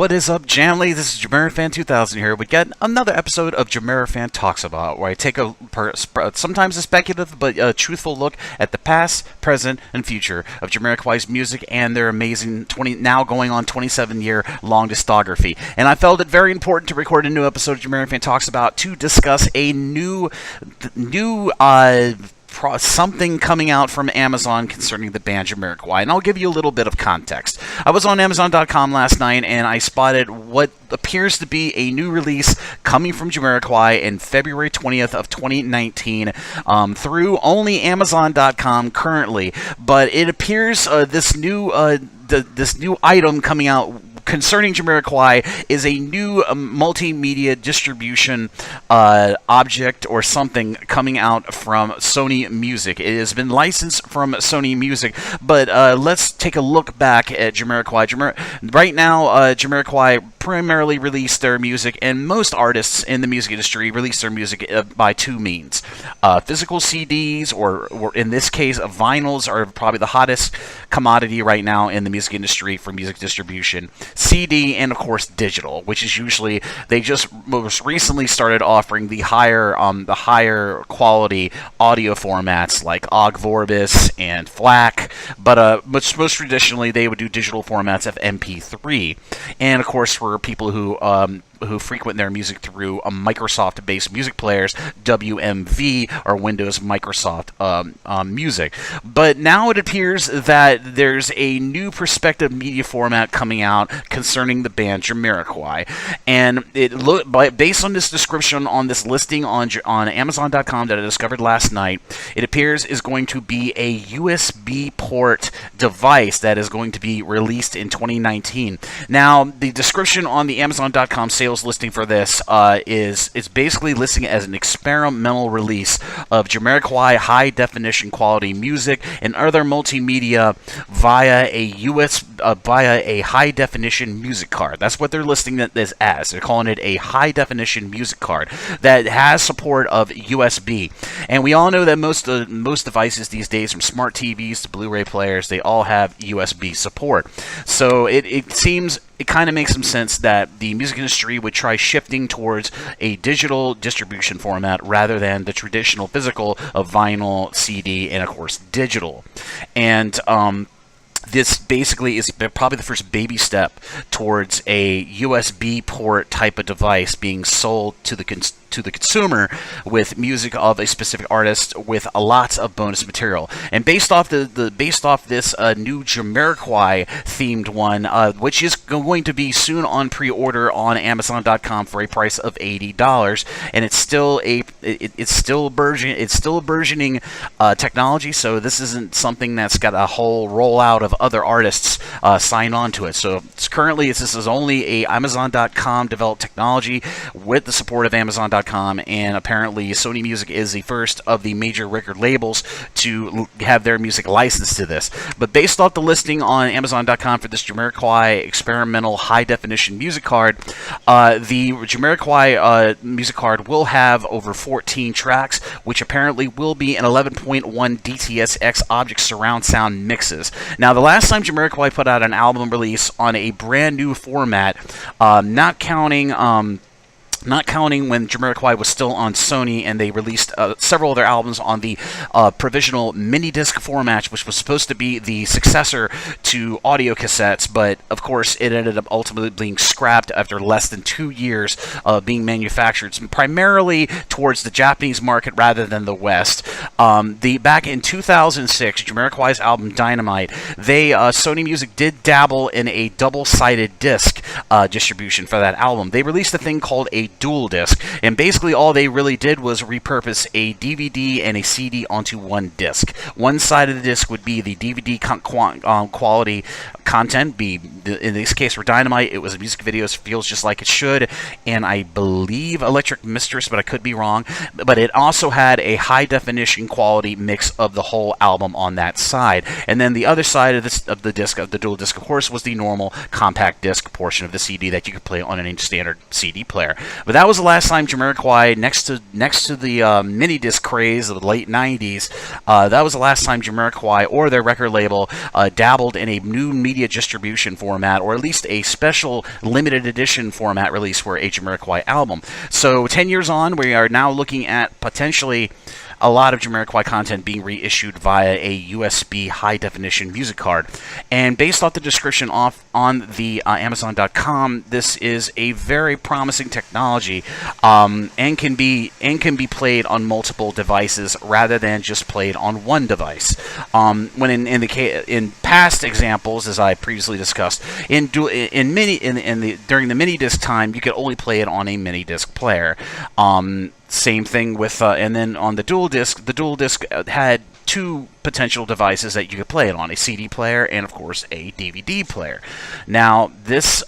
What is up, Jamily? This is JamiroFan 2000 here. We get another episode of JamiroFan Talks About, where I take a sometimes a speculative but truthful look at the past, present, and future of JamiroQuai's music and their amazing now going on 27-year long discography. And I felt it very important to record a new episode of JamiroFan Talks About to discuss a new something coming out from Amazon concerning the band JamiroQuai, and I'll give you a little bit of context. I was on Amazon.com last night, and I spotted what appears to be a new release coming from JamiroQuai in February 20th of 2019 through only Amazon.com currently. But it appears this new item coming out concerning JamiroQuai is a new multimedia distribution object or something coming out from Sony Music. It has been licensed from Sony Music, but let's take a look back at JamiroQuai. Right now, JamiroQuai primarily release their music, and most artists in the music industry release their music by two means. Physical CDs, or in this case, vinyls are probably the hottest commodity right now in the music industry for music distribution. CD, and of course digital, which is usually, they just most recently started offering the higher quality audio formats like OGG Vorbis and FLAC, but most traditionally they would do digital formats of MP3. And of course, for people who frequent their music through Microsoft-based music players, WMV or Windows Microsoft Music. But now it appears that there's a new perspective media format coming out concerning the band JamiroQuai, and based on this description on this listing on Amazon.com that I discovered last night, it appears is going to be a USB port device that is going to be released in 2019. Now, the description on the Amazon.com sales listing for this is basically listing it as an experimental release of JamiroQuai high definition quality music and other multimedia via a high definition music card. That's what they're listing this as. They're calling it a high definition music card that has support of USB. And we all know that most devices these days, from smart TVs to Blu-ray players, they all have USB support. So it seems it kind of makes some sense that the music industry would try shifting towards a digital distribution format rather than the traditional physical of vinyl, CD, and of course digital. And this basically is probably the first baby step towards a USB port type of device being sold to the consumer with music of a specific artist with lots of bonus material. And based off this new JamiroQuai themed one, which is going to be soon on pre-order on Amazon.com for a price of $80, and it's still a burgeoning technology. So this isn't something that's got a whole rollout of other artists signed on to it. So this is only a Amazon.com developed technology with the support of Amazon.com. And apparently Sony Music is the first of the major record labels to have their music licensed to this. But based off the listing on Amazon.com for this JamiroQuai experimental high-definition music card, the JamiroQuai music card will have over 14 tracks, which apparently will be an 11.1 DTS:X object surround sound mixes. Now, the last time JamiroQuai put out an album release on a brand new format, not counting when JamiroQuai was still on Sony and they released several of their albums on the provisional mini disc format, which was supposed to be the successor to audio cassettes, but of course it ended up ultimately being scrapped after less than 2 years of being manufactured, primarily towards the Japanese market rather than the West. Back in 2006, JamiroQuai's album Dynamite, Sony Music did dabble in a double-sided disc distribution for that album. They released a thing called a dual disc, and basically all they really did was repurpose a DVD and a CD onto one disc. One side of the disc would be the DVD quality content. In this case for Dynamite, it was a music video, feels just like it should, and I believe Electric Mistress, but I could be wrong. But it also had a high definition quality mix of the whole album on that side. And then the other side of the dual disc, of course, was the normal compact disc portion of the CD that you could play on any standard CD player. But that was the last time JamiroQuai, next to the mini disc craze of the late 90s, that was the last time JamiroQuai or their record label dabbled in a new media distribution format, or at least a special limited edition format release for a JAMIROQUAI album. So 10 years on, we are now looking at potentially a lot of JAMIROQUAI content being reissued via a USB high-definition music card. And based off the description on the Amazon.com, this is a very promising technology, and can be played on multiple devices rather than just played on one device. When in past examples, as I previously discussed, during the mini disc time, you could only play it on a mini disc player. Same thing with, and then on the dual disc had two potential devices that you could play it on, a CD player and, of course, a DVD player. Now, this,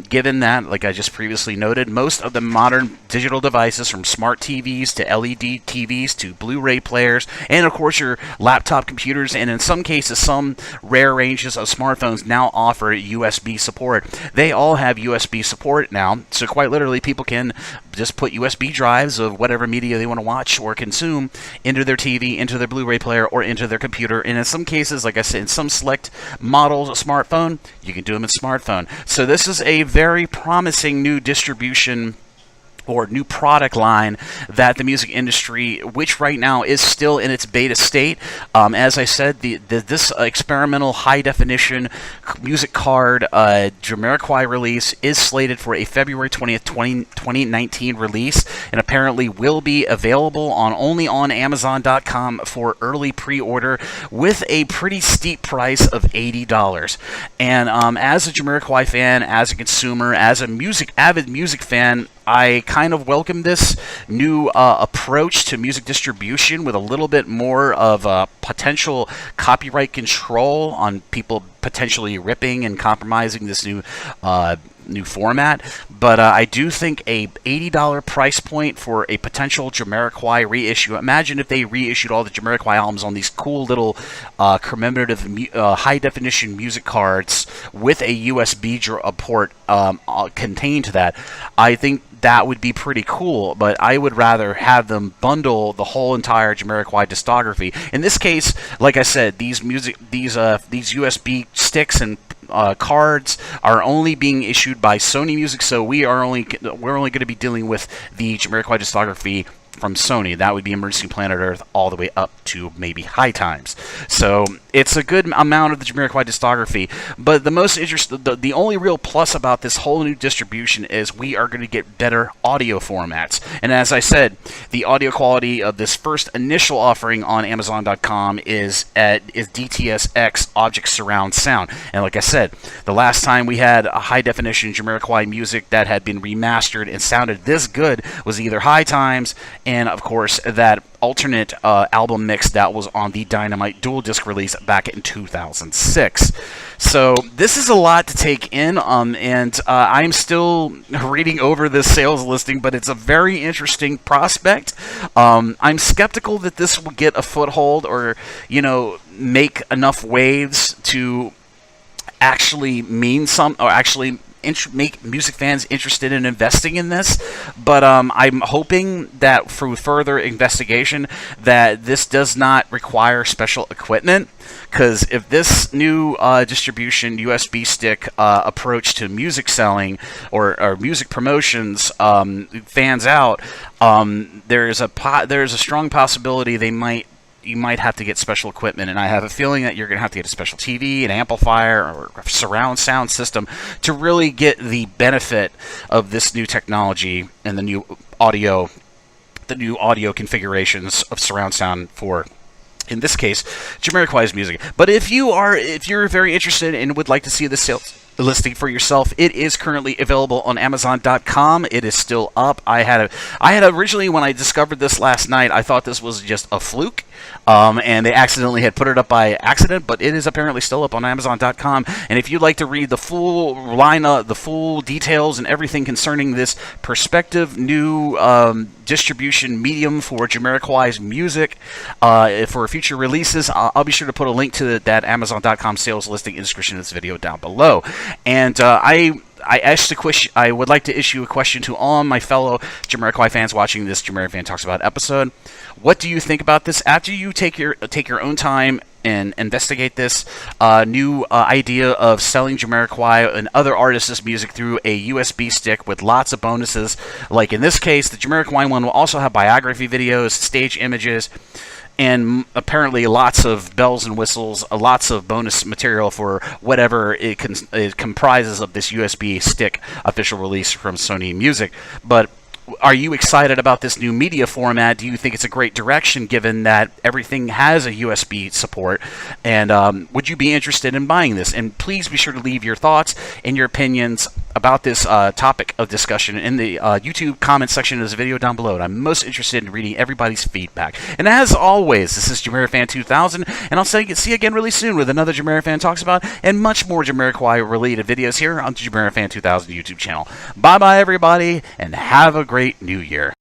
given that, like I just previously noted, most of the modern digital devices, from smart TVs to LED TVs to Blu-ray players, and, of course, your laptop computers, and in some cases, some rare ranges of smartphones now offer USB support. They all have USB support now, so quite literally, people can just put USB drives of whatever media they want to watch or consume into their TV, into their Blu-ray player, or into their computer. And in some cases, like I said, in some select models of smartphone, you can do them in smartphone. So this is a very promising new distribution or new product line that the music industry, which right now is still in its beta state. As I said, this experimental high-definition music card JAMIROQUAI release is slated for a February 20th, 2019 release, and apparently will be available only on Amazon.com for early pre-order with a pretty steep price of $80. And as a JAMIROQUAI fan, as a consumer, as a avid music fan, I kind of welcome this new approach to music distribution with a little bit more of potential copyright control on people potentially ripping and compromising this new format. But I do think a $80 price point for a potential JAMIROQUAI reissue. Imagine if they reissued all the JAMIROQUAI albums on these cool little commemorative high-definition music cards with a USB port contained to that. I think that would be pretty cool, but I would rather have them bundle the whole entire JAMIROQUAI discography. In this case, like I said, these USB sticks and cards are only being issued by Sony Music, so we're only going to be dealing with the JAMIROQUAI discography from Sony. That would be Emergency Planet Earth all the way up to maybe High Times. So it's a good amount of the JAMIROQUAI discography. But the only real plus about this whole new distribution is we are going to get better audio formats. And as I said, the audio quality of this first initial offering on Amazon.com is DTS-X Object Surround Sound. And like I said, the last time we had a high-definition JAMIROQUAI music that had been remastered and sounded this good was either High Times and, of course, that alternate album mix that was on the Dynamite dual disc release back in 2006. So this is a lot to take in, and I'm still reading over this sales listing, but it's a very interesting prospect. I'm skeptical that this will get a foothold or, make enough waves to actually mean actually make music fans interested in investing in this, but I'm hoping that through further investigation that this does not require special equipment, because if this new distribution USB stick approach to music selling or music promotions fans out, there's a strong possibility you might have to get special equipment, and I have a feeling that you're going to have to get a special TV, an amplifier, or a surround sound system to really get the benefit of this new technology and the new audio configurations of surround sound for, in this case, JAMIROQUAI's music. But if you're very interested and would like to see the sales listing for yourself, it is currently available on Amazon.com. It is still up. I had originally, when I discovered this last night, I thought this was just a fluke, and they accidentally had put it up by accident, but it is apparently still up on Amazon.com. And if you'd like to read the full lineup, the full details, and everything concerning this prospective new distribution medium for JAMIROQUAI's music for future releases, I'll be sure to put a link to that Amazon.com sales listing in the description of this video down below. And I would like to issue a question to all my fellow JAMIROQUAI fans watching this JamiroFan Talks About episode. What do you think about this? After you take your own time and investigate this new idea of selling Jamiroquai and other artists' music through a USB stick with lots of bonuses. Like in this case, the Jamiroquai one will also have biography videos, stage images, and apparently lots of bells and whistles, lots of bonus material for whatever it comprises of this USB stick official release from Sony Music. But are you excited about this new media format? Do you think it's a great direction given that everything has a USB support? And would you be interested in buying this? And please be sure to leave your thoughts and your opinions about this topic of discussion in the YouTube comment section of this video down below. And I'm most interested in reading everybody's feedback. And as always, this is JamiroFan 2000, and I'll see you again really soon with another JamiroFan Talks About and much more Jamiroquai related videos here on the JamiroFan 2000 YouTube channel. Bye-bye, everybody, and have a great new year.